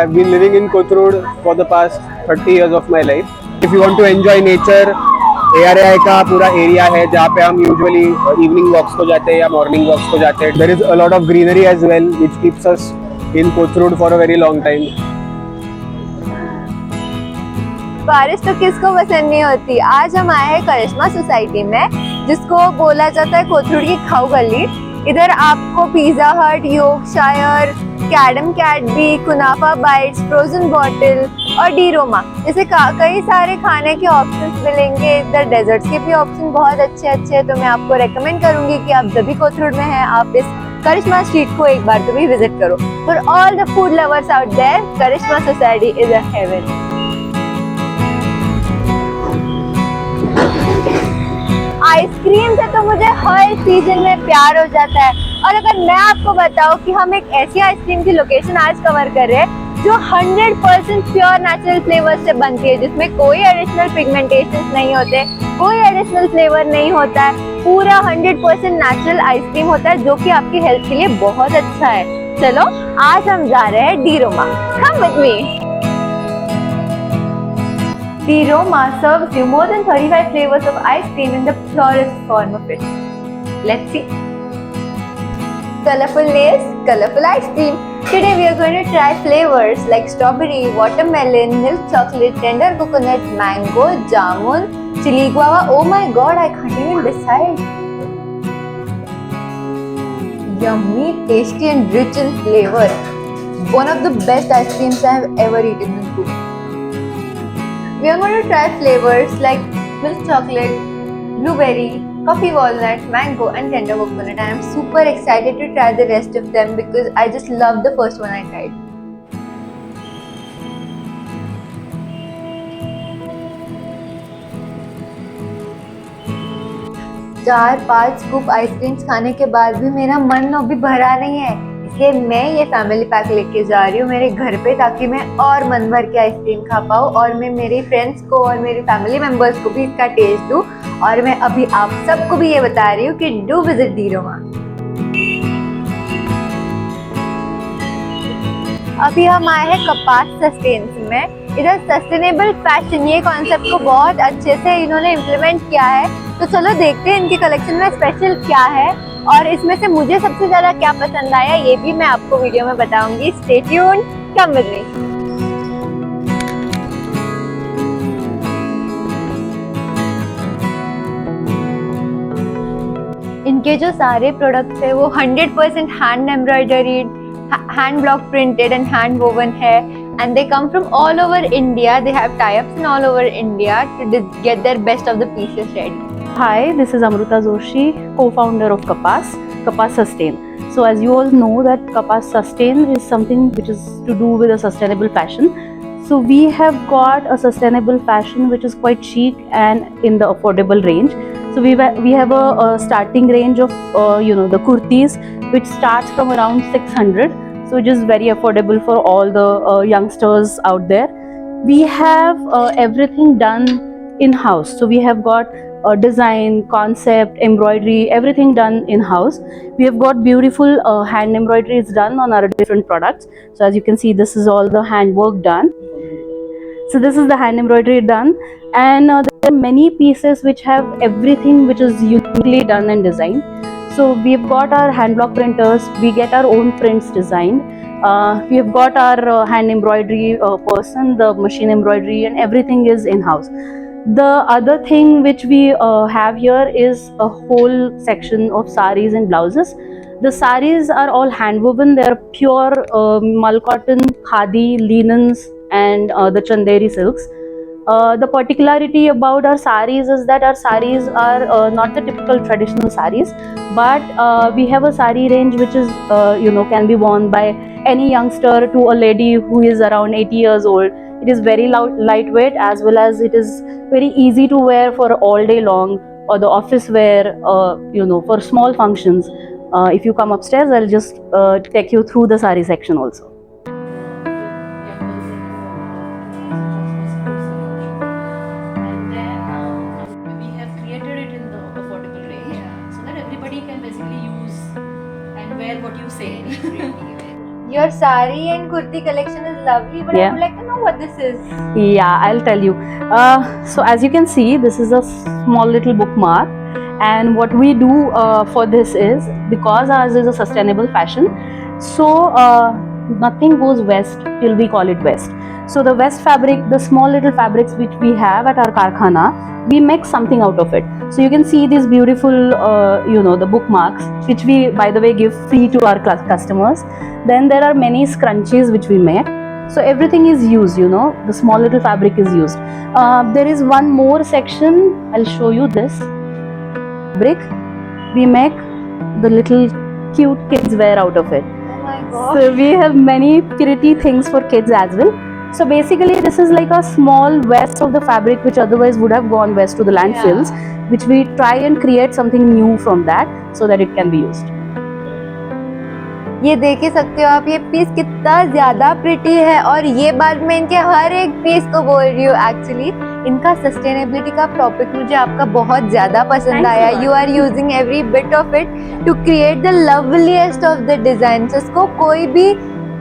I've been living in Kothurud for the past 30 years of my life. If you want to enjoy nature, ARI का पूरा area है जहाँ पे हम usually evening वॉक्स को जाते हैं या मॉर्निंग वॉक्स को जाते हैं. There is a lot of greenery as well which keeps us in Kothurud for a very long time. बारिश तो किसको पसंद नहीं होती. आज हम आए हैं करिश्मा सोसाइटी में, जिसको बोला जाता है कोथरूड की खाऊ गली. इधर आपको पिज्जा हट, योर्कशायर, कैडम कैडबी, कुनाफा बाइट्स, फ्रोजन बॉटल और डी रोमा जैसे कई सारे खाने के ऑप्शंस मिलेंगे. इधर डेजर्ट्स के भी ऑप्शन बहुत अच्छे हैं. तो मैं आपको रेकमेंड करूंगी कि आप जब भी कोथरूड में हैं आप इस करिश्मा स्ट्रीट को एक बार तो भी विजिट करो. For all the food lovers out there, Karishma society is a heaven. Ice cream से तो मुझे हर सीजन में प्यार हो जाता है. और अगर मैं आपको बताऊं कि हम एक ऐसी आइसक्रीम की लोकेशन आज कवर कर रहे हैं जो 100% प्योर नेचुरल फ्लेवर से बनती है, जिसमें कोई एडिशनल पिगमेंटेशन नहीं होते, कोई एडिशनल फ्लेवर नहीं होता है, पूरा 100% नेचुरल आइसक्रीम होता है जो कि आपकी हेल्थ के लिए बहुत अच्छा है. चलो आज हम जा रहे हैं D Roma. Come with me. The Roma serves you more than 35 flavors of ice cream in the purest form of it. Let's see. Colorful nails, colorful ice cream. Today we are going to try flavors like strawberry, watermelon, milk chocolate, tender coconut, mango, jamun, chili guava. Oh my god, I can't even decide. Yummy, tasty and rich in flavor. One of the best ice creams I have ever eaten in food. We are going to try flavors like milk chocolate, blueberry, coffee walnut, mango and tender coconut. I am super excited to try the rest of them because I just loved the first one I tried. चार 5 scoop ice creams खाने के बाद भी मेरा मन अभी भरा नहीं है, इसलिए मैं ये फैमिली पैक लेके जा रही हूँ मेरे घर पे, ताकि मैं और मन भर के आइसक्रीम खा पाऊँ और मैं मेरी फ्रेंड्स को और मेरी फैमिली मेंबर्स को भी इसका टेस्ट दूँ. और मैं अभी आप सबको भी ये बता रही हूँ कि डू विजिट डी रोमा. अभी हम आए हैं कपास सस्टेन्स में. इधर सस्टेनेबल फैशन ये कॉन्सेप्ट को बहुत अच्छे से इन्होंने इम्प्लीमेंट किया है. तो चलो देखते हैं इनके कलेक्शन में स्पेशल क्या है और इसमें से मुझे सबसे ज्यादा क्या पसंद आया ये भी मैं आपको वीडियो में बताऊंगी. स्टे ट्यून्ड, कम विद मी. इनके जो सारे प्रोडक्ट्स है वो 100% hand embroidered, hand block printed and hand woven है, and they come from all over India. They have tie-ups in all over India to get their best of the pieces ready. Hi, this is Amruta Joshi, co-founder of Kapas Sustain. So as you all know that Kapas Sustain is something which is to do with a sustainable fashion. So we have got a sustainable fashion which is quite chic and in the affordable range. So we have a starting range of the kurtis which starts from around 600. So it is very affordable for all the youngsters out there. We have everything done in-house. So we have got design, concept, embroidery, everything done in-house. We have got beautiful hand embroideries done on our different products. So as you can see, this is all the handwork done. So this is the hand embroidery done, and there are many pieces which have everything which is uniquely done and designed. So we have got our hand block printers, we get our own prints designed. We have got our hand embroidery person, the machine embroidery, and everything is in-house. The other thing which we have here is a whole section of saris and blouses. The saris are all hand woven. They are pure mal cotton, khadi, linens, and the chanderi silks. The particularity about our saris is that our saris are not the typical traditional saris, but we have a sari range which is can be worn by any youngster to a lady who is around 80 years old. It is very lightweight, as well as it is very easy to wear for all day long, or the office wear, for small functions. If you come upstairs, I'll just take you through the sari section also. Your sari and kurti collection is lovely, but I Yeah. would like to know what this is. Yeah, I'll tell you. So as you can see, this is a small little bookmark, and what we do for this is, because ours is a sustainable fashion, so nothing goes waste till we call it waste. So the waste fabric, the small little fabrics which we have at our karkhana, we make something out of it. So you can see these beautiful, the bookmarks, which we, by the way, give free to our customers. Then there are many scrunchies which we make. So everything is used, the small little fabric is used. There is one more section, I'll show you this fabric. We make the little cute kids wear out of it. Oh my god. So we have many pretty things for kids as well. So basically this is like a small waste of the fabric which otherwise would have gone waste to the landfills, which we try and create something new from that so that it can be used. ये देख ही सकते हो आप, ये piece कितना ज्यादा pretty है, और ये बात मैं इनके हर एक पीस को बोल रही हूँ। एक्चुअली इनका सस्टेनेबिलिटी का टॉपिक मुझे आपका बहुत ज्यादा पसंद Thanks आया। a lot. You are using every bit of it to create the loveliest of the design. इसको कोई भी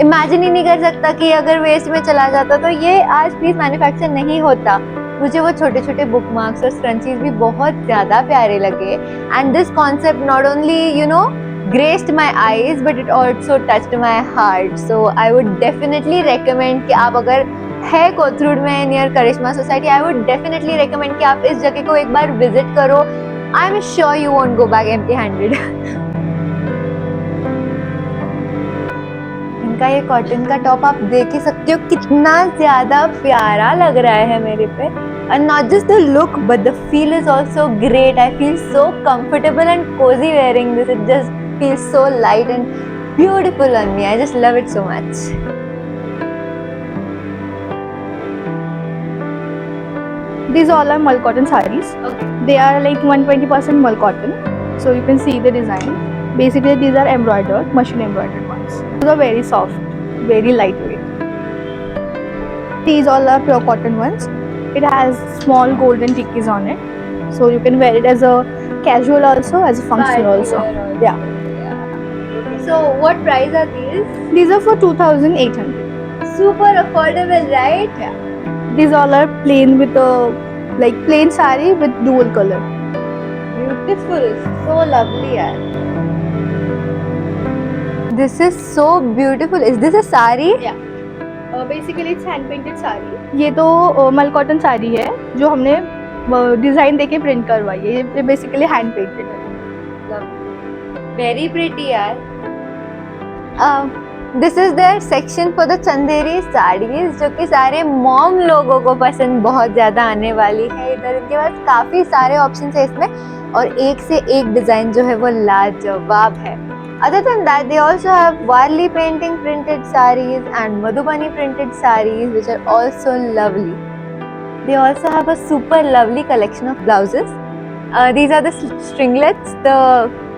इमेजिन ही नहीं कर सकता कि अगर वेस्ट में चला जाता तो ये आज पीस मैन्युफैक्चर नहीं होता। मुझे वो छोटे छोटे बुक मार्क्स और स्क्रंचीज भी बहुत ज्यादा प्यारे लगे, and this concept not only graced my eyes but it also touched my heart. So I would definitely recommend कि आप अगर है कोथरूड में near Karishma society, I would definitely recommend कि आप इस जगह को एक बार विजिट करो। I am sure you won't go back empty handed. इनका ये कॉटन का टॉप आप देख ही सकते हो कितना ज्यादा प्यारा लग रहा है मेरे पे, and not just the look but the feel is also great. I feel so comfortable and cozy wearing this. It just feels so light and beautiful on me. I just love it so much. These all are mull cotton sarees. Okay. They are like 120% mull cotton. So you can see the design. Basically these are embroidered, machine embroidered ones. These are very soft, very lightweight. These all are pure cotton ones. It has small golden tikkis on it. So you can wear it as a casual also, as a functional also. Yeah. So what price are these? These are for 2,800. Super affordable, right? Yeah. These all are plain with a plain saree with dual color. Beautiful. So lovely, yaar. This is so beautiful. Is this a sari? Yeah. Basically it's hand painted sari. ये तो मल cotton sari है जो हमने design देके print करवाई है। ये बेसिकली हैंड पेंटेड है। Very pretty, यार। This is their section for the Chanderi saris, जो कि सारे मॉम लोगों को पसंद बहुत ज्यादा आने वाली है। इधर इनके पास काफी सारे ऑप्शन है इसमें, और एक से एक डिजाइन जो है वो लाजवाब है। Other than that, they also have Warli painting printed sarees and Madhubani printed sarees, which are also lovely. They also have a super lovely collection of blouses. These are the stringlets, the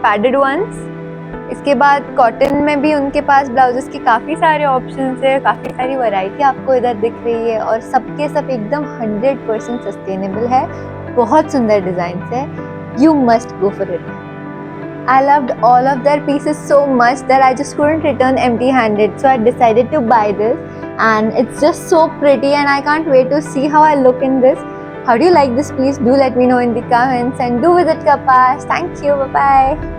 padded ones. इसके बाद cotton में भी उनके पास blouses की काफ़ी सारे options है, काफ़ी सारी वैरायटी आपको इधर दिख रही है, और सबके सब एकदम 100% सस्टेनेबल है। बहुत सुंदर डिज़ाइन है। You must go for it. I loved all of their pieces so much that I just couldn't return empty-handed. So I decided to buy this, and it's just so pretty, and I can't wait to see how I look in this. How do you like this piece? Do let me know in the comments, and do visit Kapas. Thank you. Bye-bye.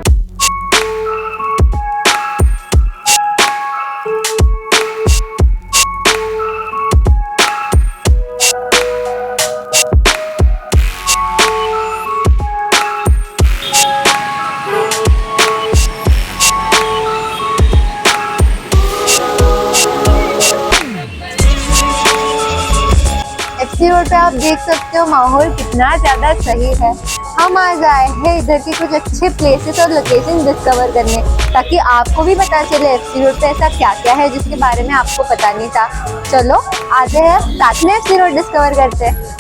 FC road पे आप देख सकते हो माहौल कितना ज़्यादा सही है। हम आज आए हैं इधर की कुछ अच्छे प्लेसेस और लोकेशन डिस्कवर करने, ताकि आपको भी पता चले एफसी रोड पे ऐसा क्या क्या है जिसके बारे में आपको पता नहीं था। चलो आते हैं साथ में एफसी रोड डिस्कवर करते हैं।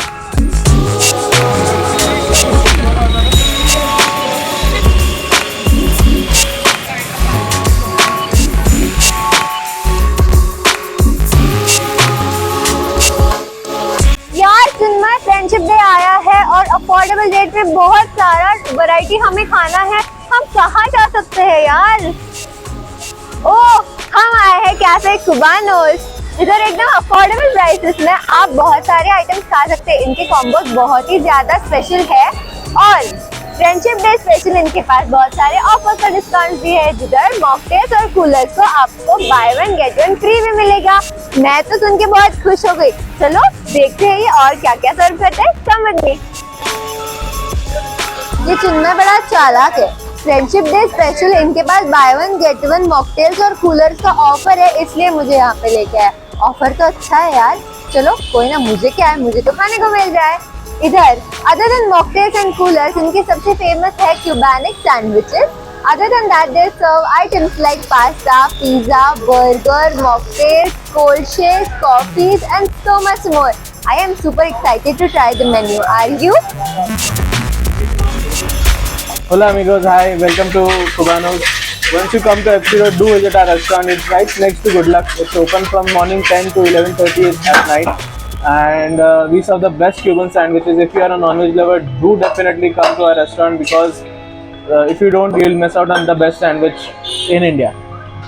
फ्रेंडशिप डे आया है और अफोर्डेबल रेट में बहुत सारा वैरायटी हमें खाना है। हम कहाँ जा सकते हैं यार? ओह, हम आए हैं कैफे कुबानोस। इधर एकदम अफोर्डेबल प्राइसेस में आप बहुत सारे आइटम्स खा सकते हैं। इनके कॉम्बोज बहुत ही ज्यादा स्पेशल है और फ्रेंडशिप डे स्पेशल इनके पास बहुत सारे ऑफर्स और डिस्काउंट भी है, जिधर मॉकटेल्स और कूलर्स को आपको bye one get one free में मिलेगा। मैं तो सुन के बहुत खुश हो गई। चलो देखते हैं ये और क्या क्या सर्व करते हैं। Come with me. ये चिन्मय बड़ा चालाक है। फ्रेंडशिप डे स्पेशल इनके पास buy one get one mocktails और कूलर्स का ऑफर है, इसलिए मुझे यहाँ पे लेके आया। ऑफर तो अच्छा है यार, चलो कोई ना, मुझे क्या है, मुझे तो खाने को मिल जाए। इधर other than mocktails and coolers इनके सबसे फेमस है Cubanic sandwiches. Other than that they serve items like pasta, pizza, burger, mocktails, cold shakes, coffees and so much more. I am super excited to try the menu. Are you? Hola amigos, hi, welcome to Cubanos. Once you come to FC Road, do visit our restaurant. It's right next to Good Luck. It's open from morning 10 to 11:30 at night, and we serve the best Cuban sandwiches. If you are a non-veg lover, do definitely come to our restaurant because if you don't, you'll miss out on the best sandwich in India.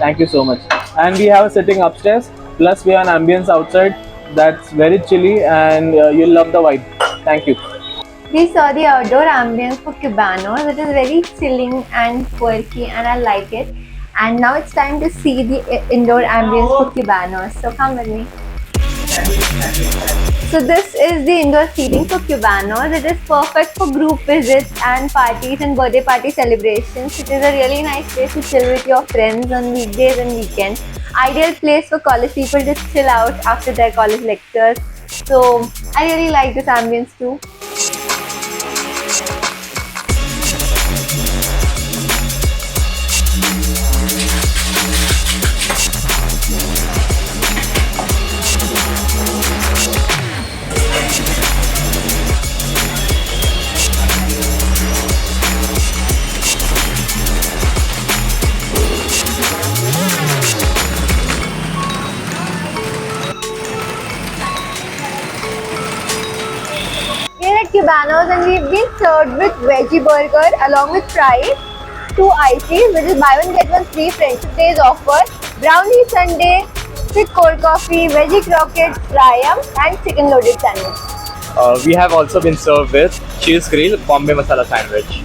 Thank you so much. And we have a sitting upstairs. Plus, we have an ambience outside that's very chilly, and you'll love the vibe. Thank you. We saw the outdoor ambience for Cubanos. It is very chilling and quirky and I like it. And now it's time to see the indoor ambience for Cubanos. So come with me. So this is the indoor seating for Cubanos. It is perfect for group visits and parties and birthday party celebrations. It is a really nice place to chill with your friends on weekdays and weekends. Ideal place for college people to chill out after their college lectures. So I really like this ambience too. Cubanos and we've been served with veggie burger along with fries, 2 ices which is buy one get one free Friendship Days offer, brownie sundae, thick cold coffee, veggie croquettes, fryam and chicken loaded sandwich. We have also been served with cheese grill Bombay masala sandwich.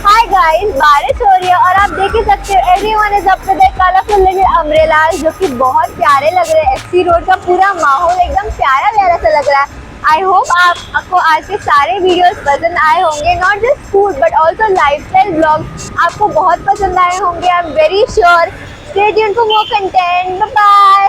Hi guys, बारिश हो रही है और आप देख ही सकते हो everyone is up to their colorful little umbrellas जो कि बहुत प्यारे लग रहे हैं। FC रोड का पूरा माहौल एकदम प्यारा प्यारा सा लग रहा है। आई होप आपको आज के सारे वीडियोस पसंद आए होंगे। Not just food but also lifestyle blogs आपको बहुत पसंद आए होंगे। I am very sure. Stay tuned for more content. Bye bye.